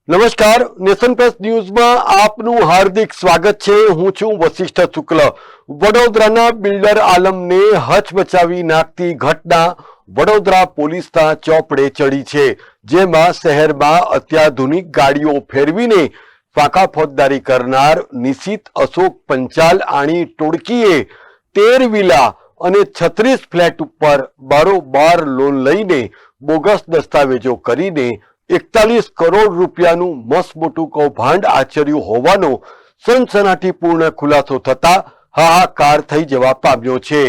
નમસ્કાર, nation plus ન્યૂઝમાં આપનું હાર્દિક સ્વાગત છે। હું છું વશિષ્ઠ શુક્લ। વડોદરાના બિલ્ડર આલમને હચમચાવી નાખતી ઘટના વડોદરા પોલીસના ચોપડે ચડી છે, જેમાં શહેરમાં અત્યાધુનિક ગાડીઓ ફેરવીને ફાંકા ફોજદારી કરનાર નિશિત અશોક પંચાલ આણી ટોળકીએ 13 વિલા અને 36 ફ્લેટ ઉપર બારોબાર લોન લઈને બોગસ દસ્તાવેજો કરીને 41 કરોડ રૂપિયાનું મસમોટું કૌભાંડ આચર્યું હોવાનો સનસનાટીપૂર્ણ ખુલાસો થતા હાહાકાર થઈ જવા પામ્યો છે।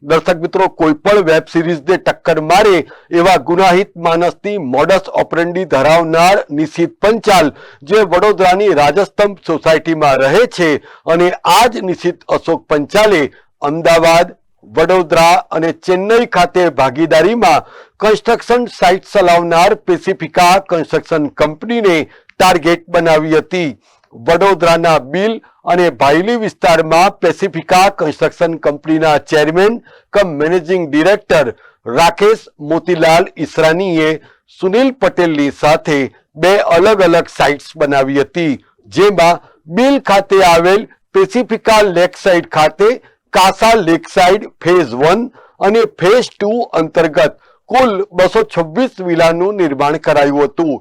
દર્શક મિત્રો, કોઈ પણ વેબ સિરીઝને ટક્કર મારે એવા ગુનાહિત માનસની મોડસ ઓપરેન્ડી ધરાવનાર નિશિત પંચાલ, જે વડોદરાની રાજસ્તંભ સોસાયટીમાં રહે છે, અને આ જ નિશિત અશોક પંચાલે અમદાવાદ, વડોદરા અને ચેન્નઈ ખાતે ભાગીદારીમાં કન્સ્ટ્રક્શન સાઇટ ચલાવનાર પેસિફિકા કન્સ્ટ્રક્શન કંપનીને ટાર્ગેટ બનાવી હતી। વડોદરાના બિલ અને ભાયલી વિસ્તારમાં પેસિફિકા કન્સ્ટ્રક્શન કંપનીના ચેરમેન કમ મેનેજિંગ ડિરેક્ટર રાકેશ મોતીલાલ ઈસરાનીએ સુનિલ પટેલની સાથે 2 અલગ અલગ સાઇટ્સ બનાવી હતી, જેમાં બિલ ખાતે આવેલ પેસિફિકા લેક સાઇડ ખાતે કાસા લેક સાઇડ ફેઝ 1 અને ફેઝ 2 અંતર્ગત કુલ 226 વિલાનું નિર્માણ કરાયું હતું,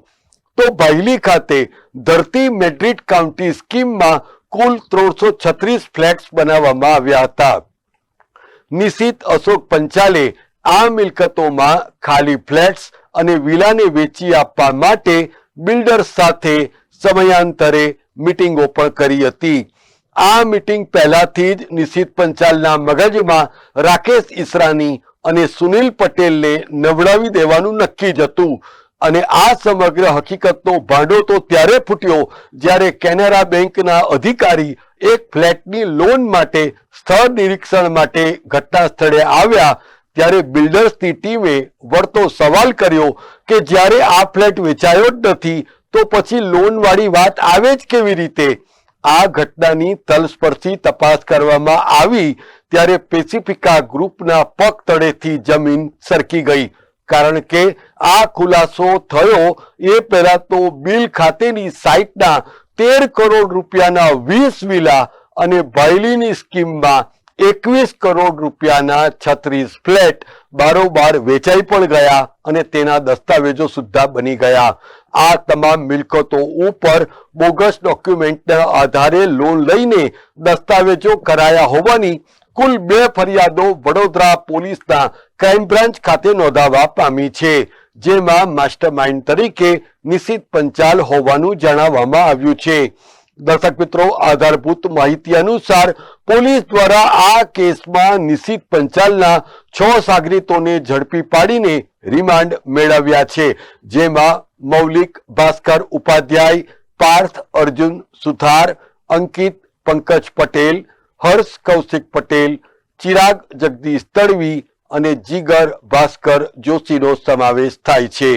તો ભાયલી ખાતે ધરતી મેડ્રિડ કાઉન્ટી સ્કીમમાં કુલ 336 ફ્લેટ્સ બનાવવામાં આવ્યા હતા। નિશિત અશોક પંચાલે આ મિલકતોમાં ખાલી ફ્લેટ્સ અને વિલાને વેચી આપવા માટે બિલ્ડર્સ સાથે સમયાંતરે મિટિંગો પણ કરી હતી। આ મીટિંગ પહેલાથી જ નિશિત પંચાલના મગજમાં રાકેશ ઈસરાની અને સુનિલ પટેલને નવડાવી દેવાનું નક્કી જ હતું, અને આ સમગ્ર હકીકતનો ભાંડો તો ત્યારે ફૂટ્યો જ્યારે કેનરા બેંકના અધિકારી એક ફ્લેટની લોન માટે સ્થળ નિરીક્ષણ માટે ઘટના સ્થળે આવ્યા, ત્યારે બિલ્ડર્સની ટીમે વળતો સવાલ કર્યો કે જ્યારે આ ફ્લેટ વેચાયો જ નથી તો પછી લોન વાળી વાત આવે જ કેવી રીતે। આ ઘટનાની તલસ્પર્શી તપાસ કરવામાં આવી ત્યારે પેસિફિકા ગ્રુપના પગ તળેથી જમીન સરકી ગઈ, કારણ કે આ ખુલાસો થયો એ પહેલા તો બિલ ખાતેની સાઇટના 13 કરોડ રૂપિયાના 20 વિલા અને ભાયલીની સ્કીમમાં 21 કરોડ રૂપિયાના 36 ફ્લેટ બારોબાર વેચાઈ પણ ગયા અને તેના દસ્તાવેજો સુદ્ધા બની ગયા। આ તમામ મિલકતો ઉપર બોગસ ડોક્યુમેન્ટના આધારે લોન લઈને દસ્તાવેજો કરાયા હોવાની કુલ 2 ફરિયાદો વડોદરા પોલીસના ક્રાઇમ બ્રાન્ચ ખાતે નોંધાવા પામી છે, જેમાં માસ્ટરમાઇન્ડ તરીકે નિશિત પંચાલ હોવાનું જણાવવામાં આવ્યું છે। દર્શક મિત્રો, આધારભૂત માહિતી અનુસાર પોલીસ દ્વારા આ કેસમાં નિશિત પંચાલના 6 સાગરીતોને ઝડપી પાડીને રિમાન્ડ મેળવ્યા છે, જેમાં મૌલિક ભાસ્કર ઉપાધ્યાય, પાર્થ અર્જુન સુથાર, અંકિત પંકજ પટેલ, હર્ષ કૌશિક પટેલ, ચિરાગ જગદીશ તડવી અને જીગર ભાસ્કર જોશીનો સમાવેશ થાય છે।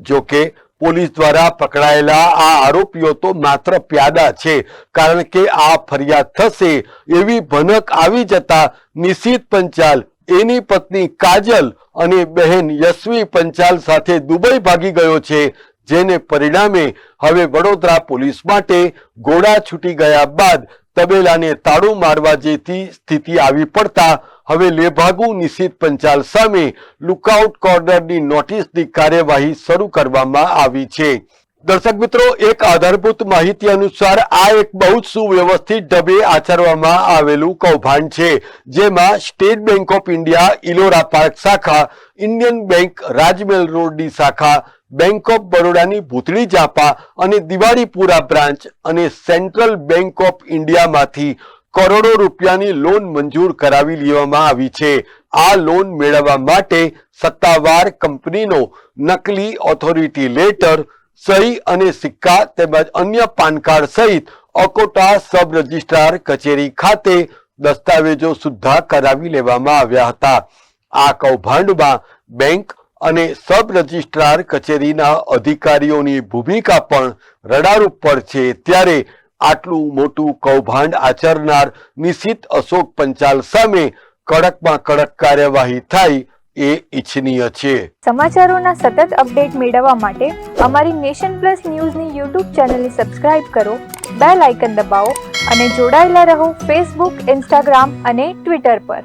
જો કે પોલીસ દ્વારા પકડાયેલા આ આરોપીઓ તો માત્ર પ્યાદા છે, કારણ કે આ ફરિયાદ થશે એવી ભનક આવી જતા નિશિત પંચાલ એની પત્ની કાજલ અને બહેન યશવી પંચાલ સાથે દુબઈ ભાગી ગયો છે, જેને પરિણામે હવે વડોદરા પોલીસ માટે ઘોડા છૂટી ગયા બાદ તબેલાને તાળું મારવા જેવી સ્થિતિ આવી પડતા હવે લેભાગુ નિશિત પંચાલ સામે લુકઆઉટ કોર્નરની નોટિસની કાર્યવાહી શરૂ કરવામાં આવી છે। દર્શક મિત્રો, એક આધારભૂત માહિતી અનુસાર આ એક બહુ જ સુવ્યવસ્થિત ઢબે આચરવામાં આવેલું કૌભાંડ છે, જેમાં state bank of India Ellora park શાખા, ઇન્ડિયન બેંક રાજમહેલ રોડની શાખા, બેંક ઓફ બરોડાની ભૂતળી જાપા અને દિવાળીપુરા બ્રાન્ચ અને સેન્ટ્રલ બેંક ઓફ ઇન્ડિયામાંથી કરોડો રૂપિયાની લોન મંજૂર કરાવી લેવામાં આવી છે। આ લોન મેળવવા માટે સત્તાવાર કંપનીનો નકલી ઓથોરિટી લેટર, સહી અને સિક્કા તેમજ અન્ય પાન કાર્ડ સહિત અકોટા સબ રજિસ્ટ્રાર કચેરી ખાતે દસ્તાવેજો સુદ્ધા કરાવી લેવામાં આવ્યા હતા। આ કૌભાંડમાં બેંક અને સબ રજિસ્ટ્રાર કચેરીના અધિકારીઓની ભૂમિકા પણ રડાર ઉપર છે, ત્યારે આટલું મોટું કૌભાંડ આચરનાર નિશિત અશોક પંચાલ સામે કડકમાં કડક કાર્યવાહી થાય એ ઇચ્છનીય છે. સમાચારોના સતત અપડેટ મેળવવા માટે અમારી નેશન પ્લસ ન્યૂઝની યુટ્યુબ ચેનલને સબસ્ક્રાઇબ કરો, બેલ આઇકન દબાવો અને જોડાયેલા રહો ફેસબુક, ઇન્સ્ટાગ્રામ અને ટ્વિટર પર.